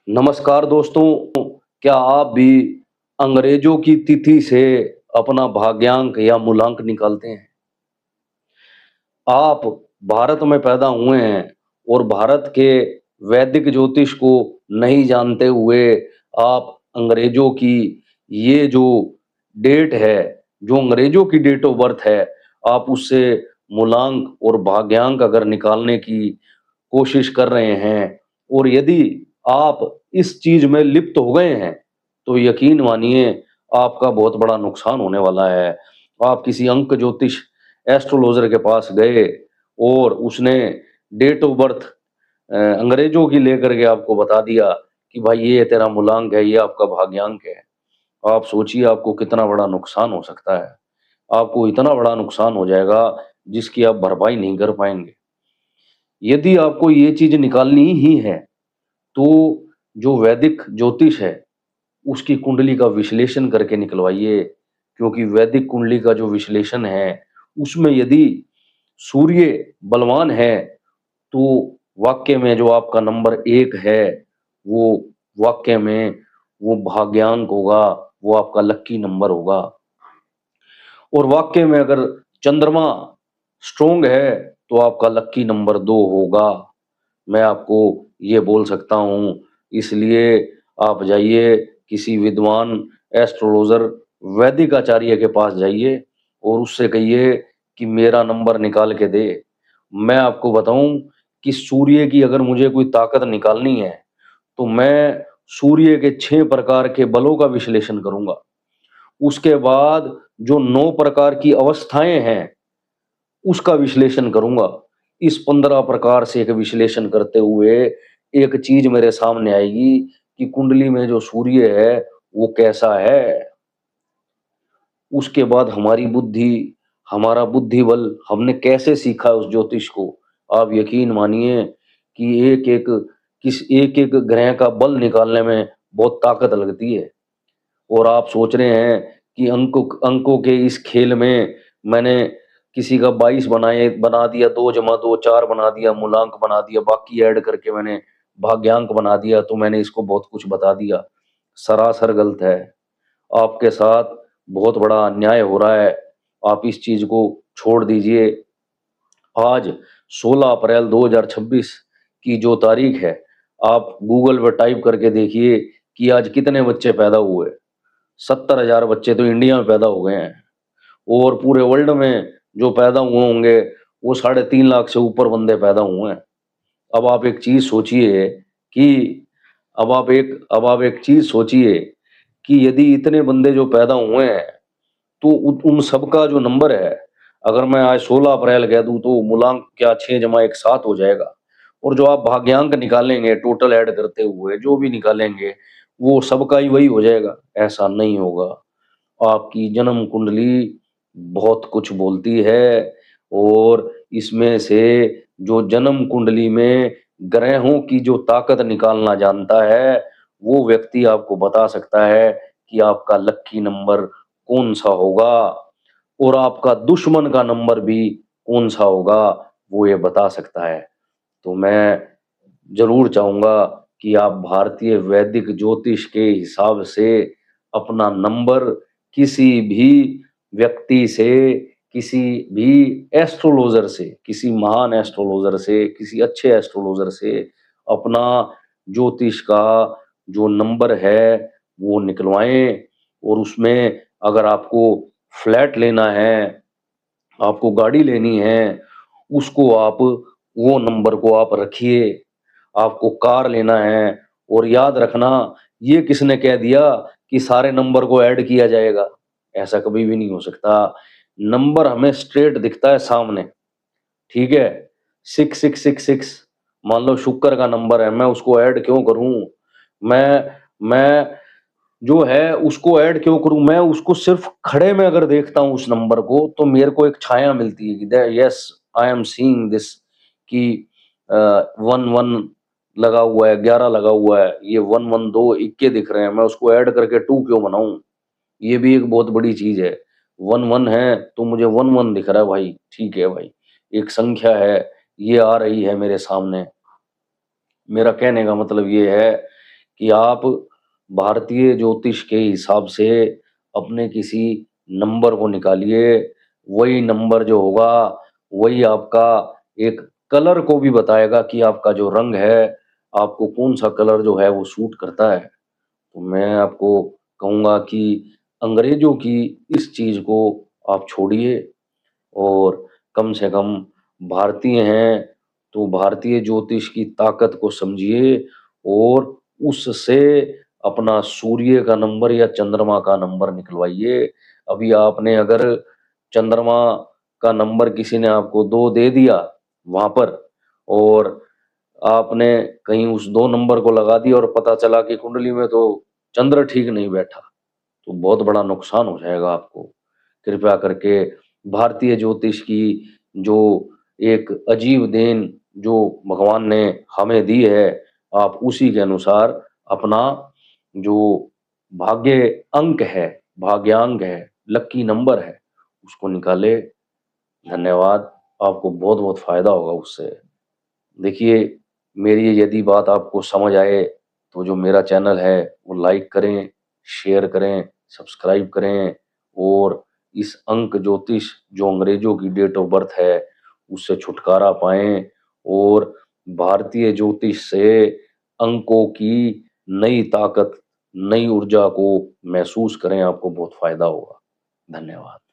नमस्कार दोस्तों, क्या आप भी अंग्रेजों की तिथि से अपना भाग्यांक या मूलांक निकालते हैं? आप भारत में पैदा हुए हैं और भारत के वैदिक ज्योतिष को नहीं जानते हुए आप अंग्रेजों की ये जो डेट है, जो अंग्रेजों की डेट ऑफ बर्थ है, आप उससे मूलांक और भाग्यांक अगर निकालने की कोशिश कर रहे हैं और यदि आप इस चीज में लिप्त हो गए हैं, तो यकीन मानिए आपका बहुत बड़ा नुकसान होने वाला है। आप किसी अंक ज्योतिष एस्ट्रोलॉजर के पास गए और उसने डेट ऑफ बर्थ अंग्रेजों की लेकर के आपको बता दिया कि भाई ये तेरा मूलांक है, ये आपका भाग्यांक है। आप सोचिए आपको कितना बड़ा नुकसान हो सकता है। आपको इतना बड़ा नुकसान हो जाएगा जिसकी आप भरपाई नहीं कर पाएंगे। यदि आपको ये चीज निकालनी ही है तो जो वैदिक ज्योतिष है उसकी कुंडली का विश्लेषण करके निकलवाइए, क्योंकि वैदिक कुंडली का जो विश्लेषण है उसमें यदि सूर्य बलवान है तो वाक्य में जो आपका नंबर 1 है वो वाक्य में वो भाग्यांक होगा, वो आपका लक्की नंबर होगा। और वाक्य में अगर चंद्रमा स्ट्रोंग है तो आपका लक्की नंबर 2 होगा। मैं आपको ये बोल सकता हूँ, इसलिए आप जाइए किसी विद्वान एस्ट्रोलॉजर वैदिक आचार्य के पास जाइए और उससे कहिए कि मेरा नंबर निकाल के दे। मैं आपको बताऊं कि सूर्य की अगर मुझे कोई ताकत निकालनी है तो मैं सूर्य के 6 प्रकार के बलों का विश्लेषण करूंगा। उसके बाद जो 9 प्रकार की अवस्थाएं हैं उसका विश्लेषण करूंगा। इस 15 प्रकार से एक विश्लेषण करते हुए एक चीज मेरे सामने आएगी कि कुंडली में जो सूर्य है वो कैसा है। उसके बाद हमारी बुद्धि, हमारा बुद्धि बल, हमने कैसे सीखा उस ज्योतिष को। आप यकीन मानिए कि एक एक ग्रह का बल निकालने में बहुत ताकत लगती है। और आप सोच रहे हैं कि अंकों के इस खेल में मैंने किसी का 22 बना दिया, 2 + 2 4 बना दिया, मूलांक बना दिया, बाकी ऐड करके मैंने भाग्यांक बना दिया, तो मैंने इसको बहुत कुछ बता दिया। सरासर गलत है। आपके साथ बहुत बड़ा अन्याय हो रहा है। आप इस चीज को छोड़ दीजिए। आज 16 अप्रैल 2026 की जो तारीख है, आप गूगल पर टाइप करके देखिए कि आज कितने बच्चे पैदा हुए। 70,000 बच्चे तो इंडिया में पैदा हो गए हैं और पूरे वर्ल्ड में जो पैदा हुए होंगे वो 3.5 लाख से ऊपर बंदे पैदा हुए हैं। अब आप एक चीज सोचिए कि अब आप एक चीज सोचिए कि यदि इतने बंदे जो पैदा हुए हैं तो उन सबका जो नंबर है, अगर मैं आज 16 अप्रैल कह दूं तो मूलांक क्या 6 + 1 7 हो जाएगा। और जो आप भाग्यांक निकालेंगे टोटल ऐड करते हुए जो भी निकालेंगे वो सबका ही वही हो जाएगा। ऐसा नहीं होगा। आपकी जन्म कुंडली बहुत कुछ बोलती है और इसमें से जो जन्म कुंडली में ग्रहों की जो ताकत निकालना जानता है वो व्यक्ति आपको बता सकता है कि आपका लक्की नंबर कौन सा होगा और आपका दुश्मन का नंबर भी कौन सा होगा वो ये बता सकता है। तो मैं जरूर चाहूंगा कि आप भारतीय वैदिक ज्योतिष के हिसाब से अपना नंबर किसी भी व्यक्ति से, किसी भी एस्ट्रोलॉजर से, किसी महान एस्ट्रोलॉजर से, किसी अच्छे एस्ट्रोलॉजर से अपना ज्योतिष का जो नंबर है वो निकलवाएं। और उसमें अगर आपको फ्लैट लेना है, आपको गाड़ी लेनी है, उसको आप वो नंबर को आप रखिए। आपको कार लेना है और याद रखना ये किसने कह दिया कि सारे नंबर को ऐड किया जाएगा। ऐसा कभी भी नहीं हो सकता। नंबर हमें स्ट्रेट दिखता है सामने, ठीक है। 6666 मान लो शुक्र का नंबर है, मैं उसको ऐड क्यों करूं। मैं जो है उसको ऐड क्यों करूं। मैं उसको सिर्फ खड़े में अगर देखता हूं उस नंबर को तो मेरे को एक छाया मिलती है कि yes I am seeing this, कि 1 1 लगा हुआ है, 11 लगा हुआ है, ये 1 1 2 इक्के दिख रहे हैं, मैं उसको ऐड करके 2 क्यों बनाऊं। ये भी एक बहुत बड़ी चीज है। 1 1 है तो मुझे 1 1 दिख रहा है भाई, ठीक है भाई, एक संख्या है, ये आ रही है मेरे सामने। मेरा कहने का मतलब ये है कि आप भारतीय ज्योतिष के हिसाब से अपने किसी नंबर को निकालिए। वही नंबर जो होगा, वही आपका एक कलर को भी बताएगा कि आपका जो रंग है, आपको कौन सा कलर जो है वो सूट करता है। तो मैं आपको कहूँगा कि अंग्रेजों की इस चीज़ को आप छोड़िए और कम से कम भारतीय हैं, तो भारतीय ज्योतिष की ताकत को समझिए और उससे अपना सूर्य का नंबर या चंद्रमा का नंबर निकलवाइए। अभी आपने अगर चंद्रमा का नंबर किसी ने आपको 2 दे दिया वहाँ पर, और आपने कहीं उस 2 नंबर को लगा दिया और पता चला कि कुंडली में तो चंद्र ठीक नहीं बैठा, तो बहुत बड़ा नुकसान हो जाएगा आपको। कृपया करके भारतीय ज्योतिष की जो एक अजीब देन जो भगवान ने हमें दी है, आप उसी के अनुसार अपना जो भाग्य अंक है, भाग्यांक है, लकी नंबर है, उसको निकाले। धन्यवाद। आपको बहुत बहुत फायदा होगा उससे। देखिए, मेरी ये यदि बात आपको समझ आए तो जो मेरा चैनल है वो लाइक करें, शेयर करें, सब्सक्राइब करें और इस अंक ज्योतिष जो अंग्रेजों की डेट ऑफ बर्थ है उससे छुटकारा पाएं और भारतीय ज्योतिष से अंकों की नई ताकत, नई ऊर्जा को महसूस करें। आपको बहुत फायदा होगा। धन्यवाद।